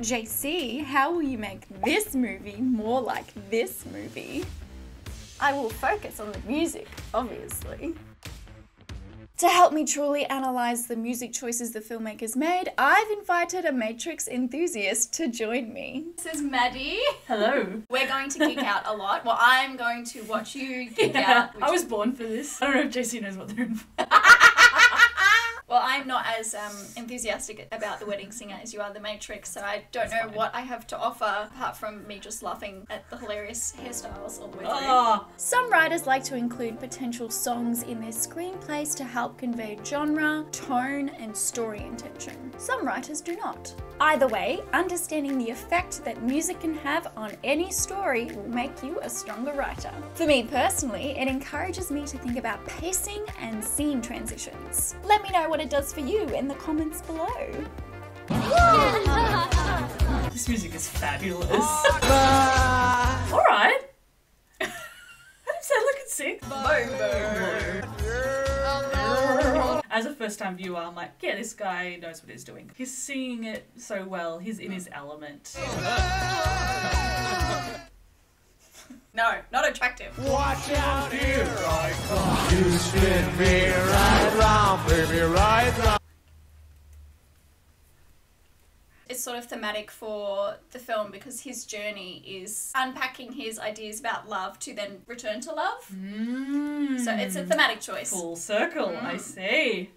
JC, how will you make this movie more like this movie? I will focus on the music, obviously. To help me truly analyse the music choices the filmmakers made, I've invited a Matrix enthusiast to join me. This is Maddy. Hello. We're going to geek out a lot. Well, I'm going to watch you geek out. I was born for this. I don't know if JC knows what they're in for. Well, I'm not as enthusiastic about The Wedding Singer as you are The Matrix, so I don't know what I have to offer apart from me just laughing at the hilarious hairstyles all the way through. Oh. Some writers like to include potential songs in their screenplays to help convey genre, tone, and story intention. Some writers do not. Either way, understanding the effect that music can have on any story will make you a stronger writer. For me personally, it encourages me to think about pacing and scene transitions. Let me know what it does for you in the comments below. This music is fabulous. Alright. I didn't say look and sing. As a first time viewer, I'm like, yeah, this guy knows what he's doing. He's singing it so well, he's in his element. No, not attractive. Watch out, here I come. You spin me right round, baby, right round. It's sort of thematic for the film because his journey is unpacking his ideas about love to then return to love. So it's a thematic choice. Full circle, I see.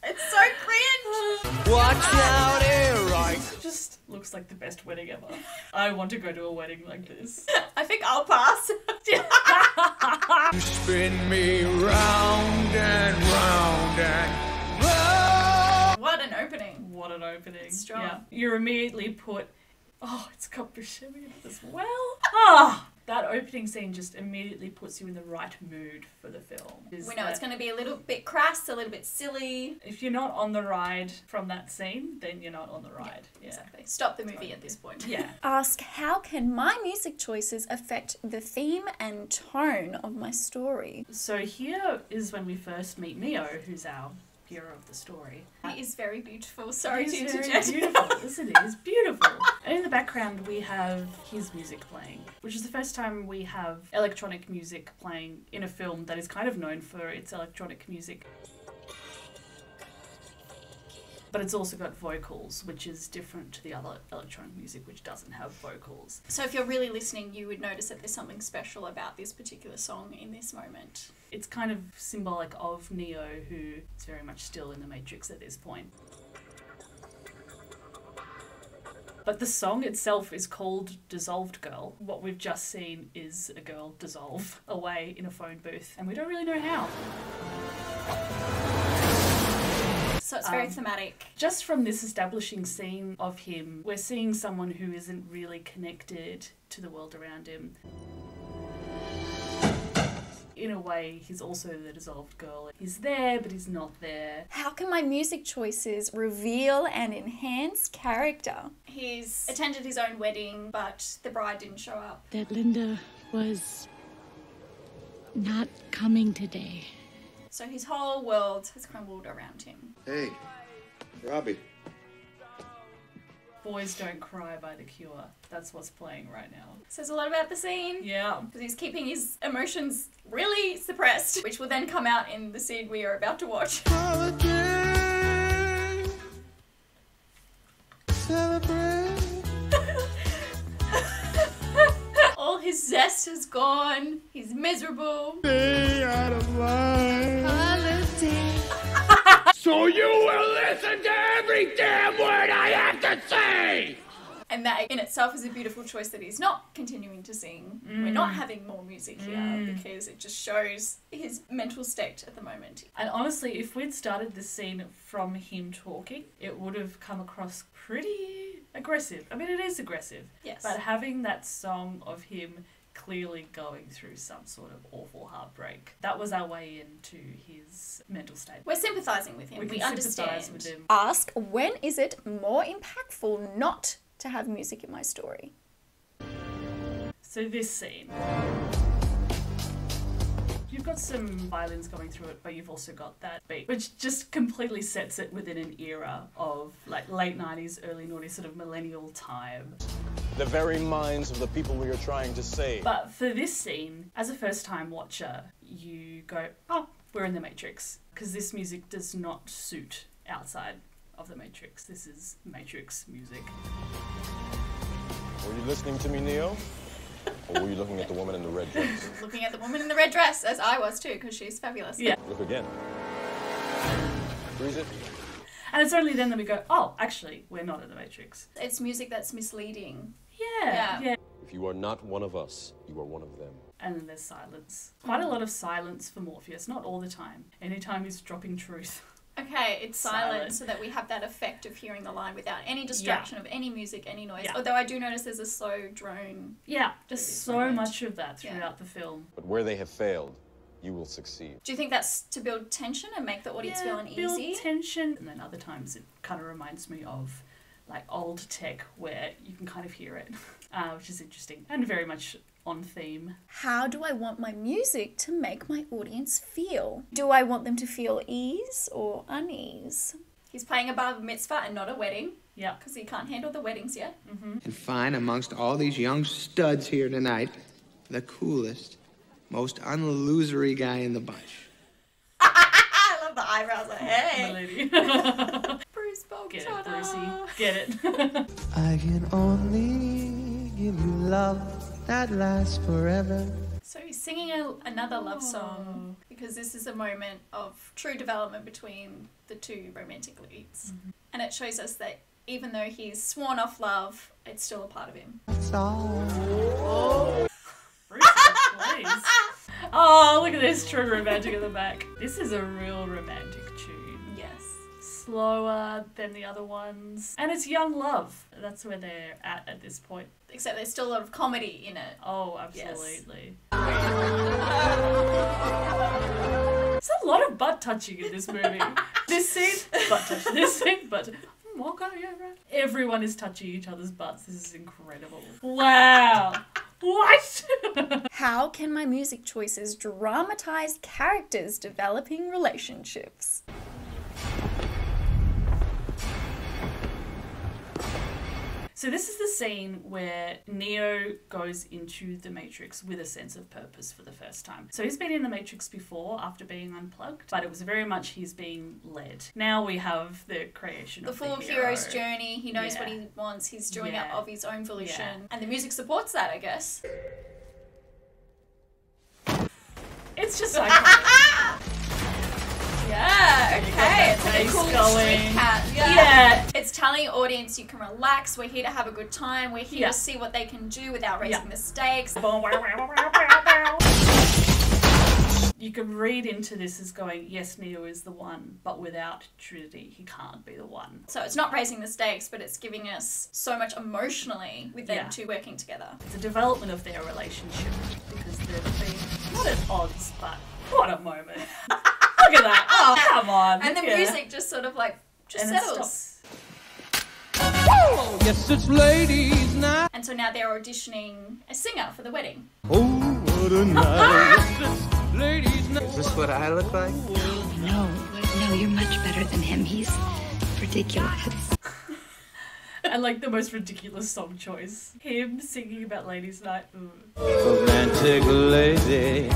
It's so cringe. Watch out, here I It just looks like the best wedding ever. I want to go to a wedding like this. I think I'll pass. You spin me round and round and round. What an opening. What an opening. It's strong. Yeah. You're immediately put, oh, it's got Buscemi in it as well. Ah, that opening scene just immediately puts you in the right mood for the film. We know it's going to be a little bit crass, a little bit silly. If you're not on the ride from that scene, then you're not on the ride. Yeah. Exactly. Stop the movie at this point. Yeah. Ask, how can my music choices affect the theme and tone of my story? So here is when we first meet Mio, who's our hero of the story. He is very beautiful. Sorry to He's very interject. beautiful. Yes, it is. Beautiful. And in the background, we have his music playing, which is the first time we have electronic music playing in a film that is kind of known for its electronic music. But it's also got vocals, which is different to the other electronic music, which doesn't have vocals. So if you're really listening, you would notice that there's something special about this particular song in this moment. It's kind of symbolic of Neo, who is very much still in the Matrix at this point. But the song itself is called Dissolved Girl. What we've just seen is a girl dissolve away in a phone booth, and we don't really know how. So it's very thematic. Just from this establishing scene of him, we're seeing someone who isn't really connected to the world around him. In a way, he's also the dissolved girl. He's there, but he's not there. How can my music choices reveal and enhance character? He's attended his own wedding, but the bride didn't show up. That Linda was not coming today. So his whole world has crumbled around him. Hey, Robbie. Boys Don't Cry by The Cure. That's what's playing right now. Says a lot about the scene. Yeah. Because he's keeping his emotions really suppressed, which will then come out in the scene we are about to watch. All his zest has gone. He's miserable. Stay out of line. So you will listen to every damn word I have to say! And that in itself is a beautiful choice that he's not continuing to sing. We're not having more music here because it just shows his mental state at the moment. And honestly, if we'd started this scene from him talking, it would have come across pretty aggressive. I mean, it is aggressive. Yes. But having that song of him clearly going through some sort of awful heartbreak, that was our way into his mental state. We're sympathising with him. We can understand. sympathise with him. Ask, when is it more impactful not to have music in my story? So this scene. You got some violins going through it, but you've also got that beat, which just completely sets it within an era of like late 90s, early noughties, sort of millennial time. The very minds of the people we are trying to save. But for this scene, as a first-time watcher, you go, oh, we're in the Matrix, because this music does not suit outside of the Matrix. This is Matrix music. Were you listening to me, Neo? Or were you looking at the woman in the red dress? Looking at the woman in the red dress, as I was too, because she's fabulous. Yeah. Look again. Freeze it. And it's only then that we go, oh, actually, we're not in the Matrix. It's music that's misleading. Yeah. If you are not one of us, you are one of them. And then there's silence. Quite a lot of silence for Morpheus, not all the time. Anytime he's dropping truth. Okay, it's silent so that we have that effect of hearing the line without any distraction of any music, any noise. Yeah. Although I do notice there's a slow drone. Yeah, there's so much of that throughout the film. But where they have failed, you will succeed. Do you think that's to build tension and make the audience feel uneasy? Build tension. And then other times it kind of reminds me of like old tech where you can kind of hear it, which is interesting and very much on theme. How do I want my music to make my audience feel? Do I want them to feel ease or unease? He's playing a bar mitzvah and not a wedding. Yeah. Because he can't handle the weddings yet. Mm-hmm. And find amongst all these young studs here tonight, the coolest, most unlosery guy in the bunch. I love the eyebrows. Like, hey. My lady. Bruce Bolton. Get it, Brucey. Get it. I can only give you love that lasts forever. So he's singing another love song because this is a moment of true development between the two romantic leads. Mm-hmm. And it shows us that even though he's sworn off love, it's still a part of him. It's all. Bruce, please. Oh, look at this true romantic in the back. This is a real romantic tune. Yes. Slower than the other ones. And it's young love. That's where they're at this point. Except there's still a lot of comedy in it. Oh, absolutely. Yes. There's a lot of butt touching in this movie. This scene, butt touch. This scene, butt touch. Okay, yeah, right. Everyone is touching each other's butts. This is incredible. Wow. What? How can my music choices dramatize characters developing relationships? So this is the scene where Neo goes into the Matrix with a sense of purpose for the first time. So he's been in the Matrix before after being unplugged, but it was very much he's being led. Now we have the creation of the full hero's journey. He knows what he wants. He's doing it of his own volition. And the music supports that, I guess. It's just iconic. Yeah, okay. It's like a cool street cat. Yeah. It's telling the audience you can relax. We're here to have a good time. We're here to see what they can do without raising the stakes. You can read into this as going, yes, Neo is the one, but without Trinity, he can't be the one. So it's not raising the stakes, but it's giving us so much emotionally with them two working together. It's a development of their relationship because they've been not at odds, but what a moment. Look at that. Oh, come on. And the music just sort of like, just settles. Oh, yes, it's ladies' night. And so now they're auditioning a singer for the wedding. Oh, what a night. Yes, it's ladies' night. Is this what I look like? No, you're much better than him. He's ridiculous. And like the most ridiculous song choice. Him singing about ladies' night. Ooh. Romantic lady.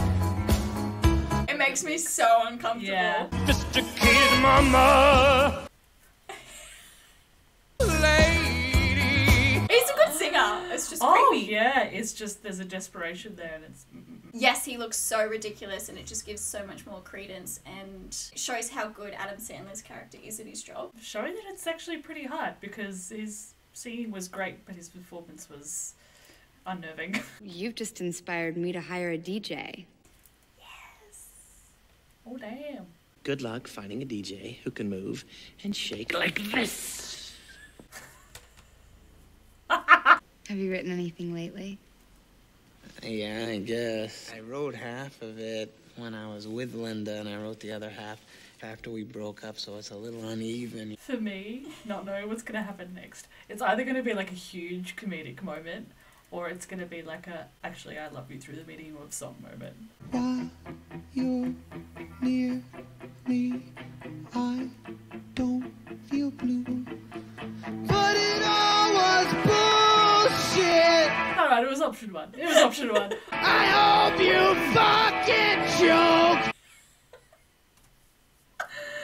It makes me so uncomfortable. Yeah. Just a kid, mama. Lady. He's a good singer. It's just Oh, creepy. yeah. It's just, there's a desperation there and it's... Yes, he looks so ridiculous and it just gives so much more credence and shows how good Adam Sandler's character is at his job. Showing that it's actually pretty hard because his singing was great, but his performance was unnerving. You've just inspired me to hire a DJ. Oh, damn. Good luck finding a DJ who can move and shake like this. Have you written anything lately? Yeah, I guess. I wrote half of it when I was with Linda, and I wrote the other half after we broke up, so it's a little uneven. For me, not knowing what's going to happen next, it's either going to be like a huge comedic moment or it's going to be like a, actually, I love you through the medium of song moment. While you're near me, I don't feel blue. But it all was bullshit. Alright, it was option one. It was option one. I hope you fucking joke.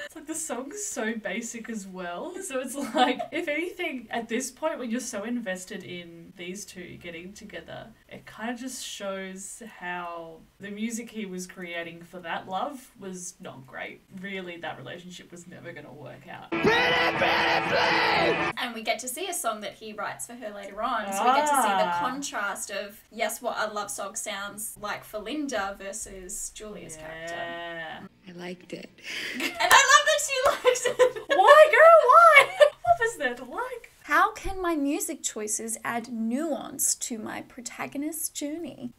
It's like the song's so basic as well. So it's like, if anything, at this point when you're so invested in these two getting together, it kind of just shows how the music he was creating for that love was not great. Really, that relationship was never going to work out. And we get to see a song that he writes for her later on. So we get to see the contrast of, yes, what a love song sounds like for Linda versus Julia's character. I liked it. And I love that she likes it. Why, girl? Why? What was there to like? How can my music choices add nuance to my protagonist's journey?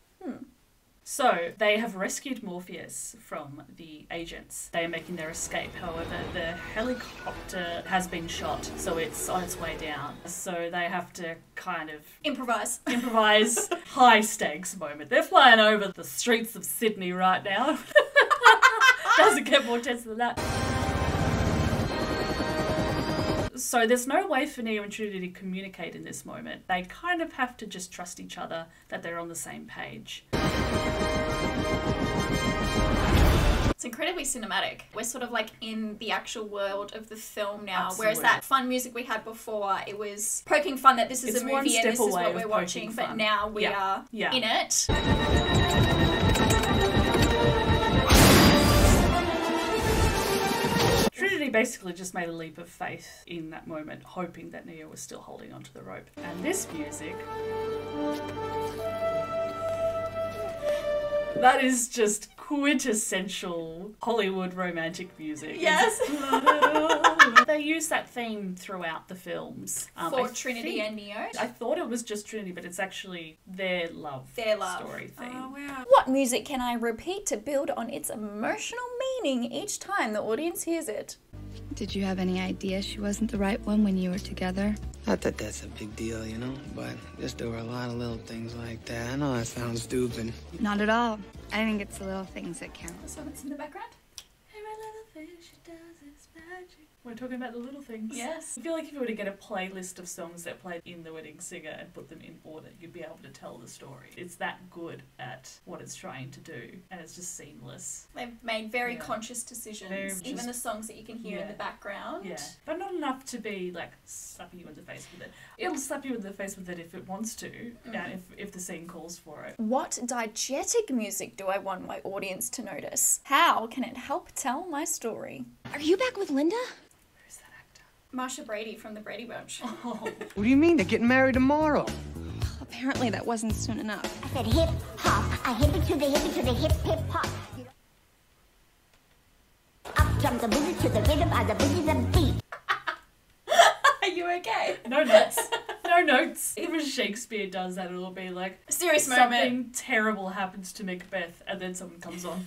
So, they have rescued Morpheus from the agents. They are making their escape. However, the helicopter has been shot, so it's on its way down. So they have to kind of Improvise. high stakes moment. They're flying over the streets of Sydney right now. Doesn't get more tense than that. So there's no way for Neo and Trinity to communicate in this moment. They kind of have to just trust each other that they're on the same page. It's incredibly cinematic. We're sort of like in the actual world of the film now, Absolutely. whereas that fun music we had before, it was poking fun that this is It's a one movie and step this is away what of we're poking watching, but fun. now we are Yeah. in it. Trinity basically just made a leap of faith in that moment, hoping that Neo was still holding onto the rope. And this music... that is just quintessential Hollywood romantic music. Yes. They use that theme throughout the films. For Trinity and Neo. I thought it was just Trinity, but it's actually their love story theme. Oh, wow. What music can I repeat to build on its emotional meaning each time the audience hears it? Did you have any idea she wasn't the right one when you were together? Not that that's a big deal, you know, but just there were a lot of little things like that. I know that sounds stupid. Not at all. I think it's the little things that count. So it's in the background? Every little thing she does is magic. We're talking about the little things. Yes. I feel like if you were to get a playlist of songs that played in The Wedding Singer and put them in order, you'd be able to tell the story. It's that good at what it's trying to do, and it's just seamless. They've made very conscious decisions. Even the songs that you can hear in the background. Yeah, but not enough to be like slapping you in the face with it. It'll slap you in the face with it if it wants to, and if the scene calls for it. What diegetic music do I want my audience to notice? How can it help tell my story? Are you back with Linda? Who's that actor? Marsha Brady from the Brady Bunch. What do you mean? They're getting married tomorrow. Apparently that wasn't soon enough. I said hip hop, I hip it to the hip hop. Up jump the booty to the rhythm of the booty the beat. Are you okay? No notes. No notes. Even Shakespeare does that. It'll be like Serious something moment. terrible happens to Macbeth, and then someone comes on,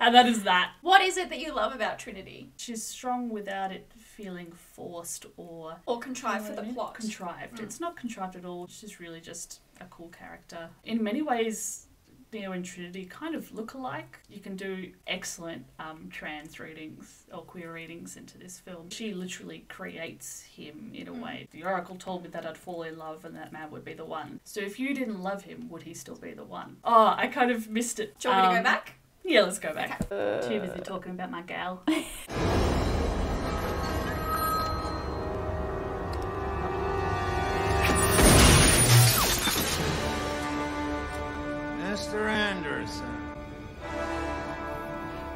and that is that. What is it that you love about Trinity? She's strong without it feeling forced or contrived for the plot. Contrived. It's not contrived at all. She's really just a cool character. In many ways, Neo and Trinity kind of look alike. You can do excellent trans readings or queer readings into this film. She literally creates him in a way. The Oracle told me that I'd fall in love and that man would be the one. So if you didn't love him, would he still be the one? Oh, I kind of missed it. Do you want me to go back? Yeah, let's go back. Too busy talking about my gal. Mr. Anderson.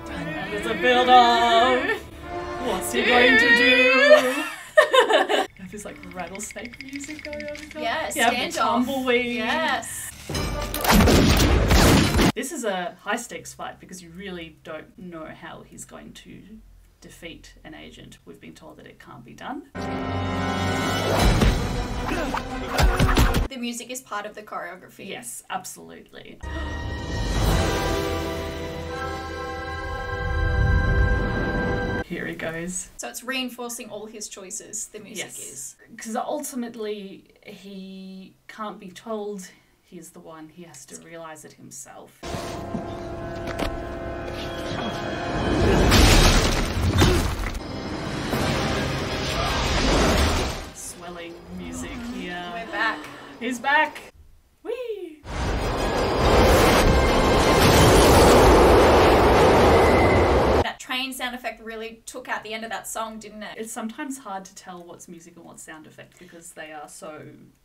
And there's a build-up. What's he going to do? There's like rattlesnake music going on. Yeah, yeah, standoff. Tumbleweed. Yes. This is a high-stakes fight because you really don't know how he's going to defeat an agent. We've been told that it can't be done. The music is part of the choreography. Yes, absolutely. Here he goes. So it's reinforcing all his choices, the music is. Because ultimately, he can't be told he's the one. He has to realise it himself. Swelling music here. We're back. He's back. Whee! That train sound effect really took out the end of that song, didn't it? It's sometimes hard to tell what's music and what's sound effect because they are so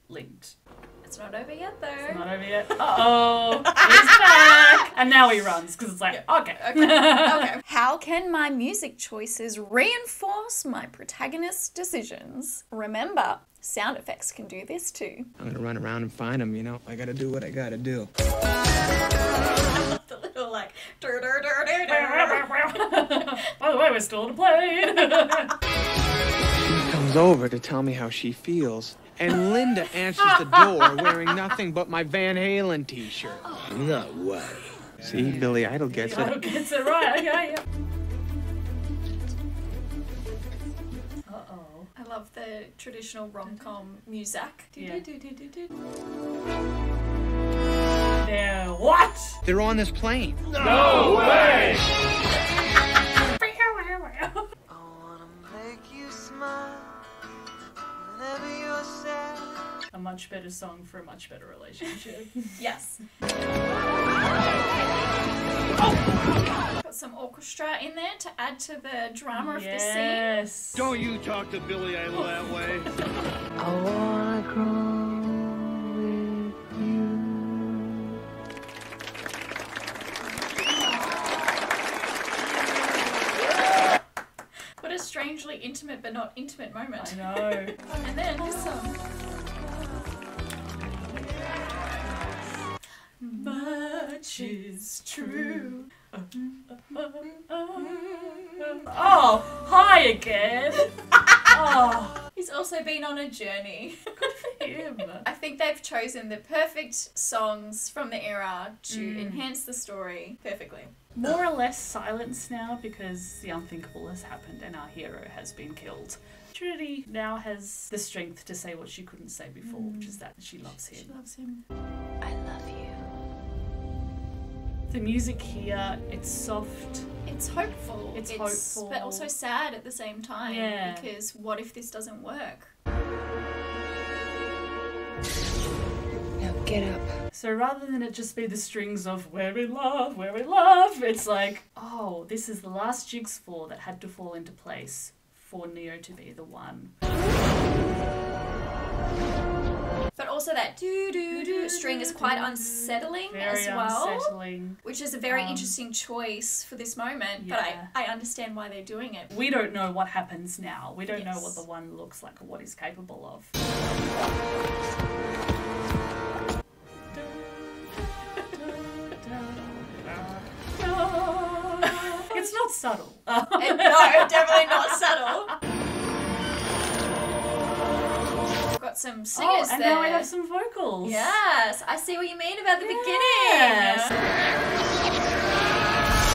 linked. It's not over yet, though. It's not over yet. Uh-oh. He's back! And now he runs because it's like, okay. Okay. How can my music choices reinforce my protagonist's decisions? Remember, sound effects can do this too. I'm gonna run around and find him, you know? I gotta do what I gotta do. The little like, dur. By the way, we're still on a plane. She comes over to tell me how she feels. And Linda answers the door wearing nothing but my Van Halen t-shirt. No way. See, Billy Idol gets Idol it. gets it right, okay, yeah. Uh-oh. I love the traditional rom-com music. Yeah. They're what? They're on this plane. No way! A much better song for a much better relationship. Yes. Got some orchestra in there to add to the drama of the scene. Yes. Don't you talk to Billy Idol that way. I wanna grow with you. What a strangely intimate but not intimate moment. I know. And then this song. Much is true. Oh, hi again. Oh, He's also been on a journey. good for him. I think they've chosen the perfect songs from the era to enhance the story perfectly. More or less silence now because the unthinkable has happened and our hero has been killed. Trinity now has the strength to say what she couldn't say before, which is that she loves him. She loves him. I love you. The music here, it's soft. It's hopeful. It's hopeful. But also sad at the same time. Yeah. Because what if this doesn't work? Now get up. So rather than it just be the strings of we're in love, it's like, oh, this is the last jigsaw that had to fall into place for Neo to be the one. But also that do string is quite unsettling Very as well. unsettling. Which is a very interesting choice for this moment, but Yeah. I understand why they're doing it. We don't know what happens now. We don't know Yes. what the one looks like or what he's capable of. It's not subtle. No, definitely not subtle. We've got some singers and there. now we have some vocals. Yes, I see what you mean about the Yes. beginning.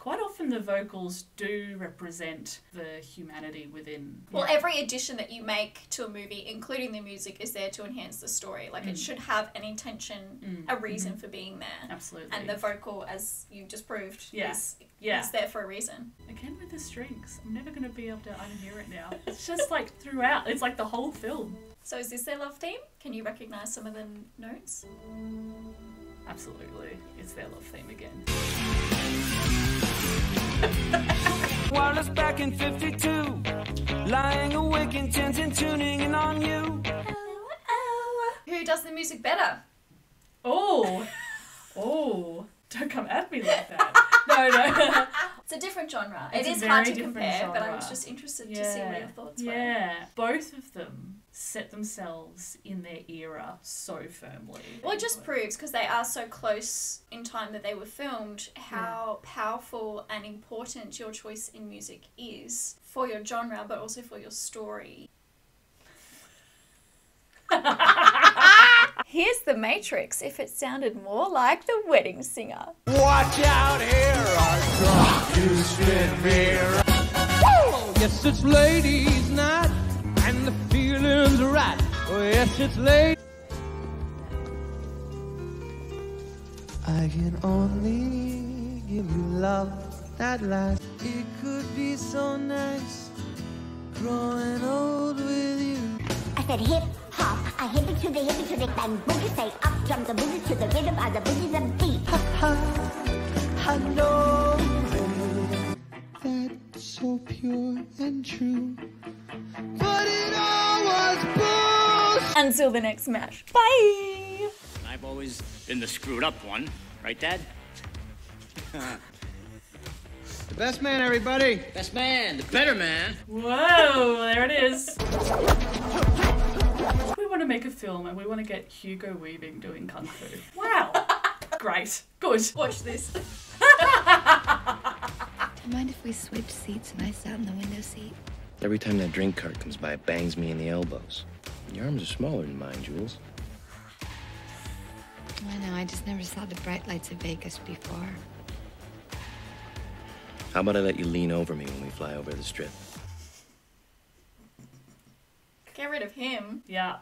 Quite often the vocals do represent the humanity within. Well, every addition that you make to a movie, including the music, is there to enhance the story. Like, it should have an intention, a reason for being there. Absolutely. And the vocal, as you just proved, is there for a reason. Again with the strings. I'm never going to be able to unhear it now. It's just like throughout. It's like the whole film. So is this their love theme? Can you recognise some of the notes? Absolutely. It's their love theme again. While it's back in 52, lying awake intent and tuning in on you. Who does the music better? Oh, don't come at me like that. No. It's a different genre. It's it a is hard to very different compare, but I genre. was just interested to see what your thoughts were. Yeah, both of them set themselves in their era so firmly. Well, it just proves, because they are so close in time that they were filmed, how powerful and important your choice in music is for your genre, but also for your story. Here's The Matrix if it sounded more like The Wedding Singer. Watch out, here I come. You spin me right. Woo! Yes, it's ladies' night, and the feeling's right. Oh, yes, it's late. I can only give you love that lasts. It could be so nice growing old with you. I said hip hop, I hip it to the bang boogie, say up jump the boogie to the rhythm of the boogie the beat. Ha ha, I know that's so pure and true, but it all was bullshit. Until the next match. Bye! I've always been the screwed up one, right, Dad? The best man, everybody. Best man, the better man. Whoa, there it is. We want to make a film and we want to get Hugo Weaving doing Kung Fu. Wow. Great. Good. Watch this. Do you mind if we switch seats and I sat in the window seat? Every time that drink cart comes by, it bangs me in the elbows. Your arms are smaller than mine, Jules. I know, I just never saw the bright lights of Vegas before. How about I let you lean over me when we fly over the strip? Get rid of him. Yeah.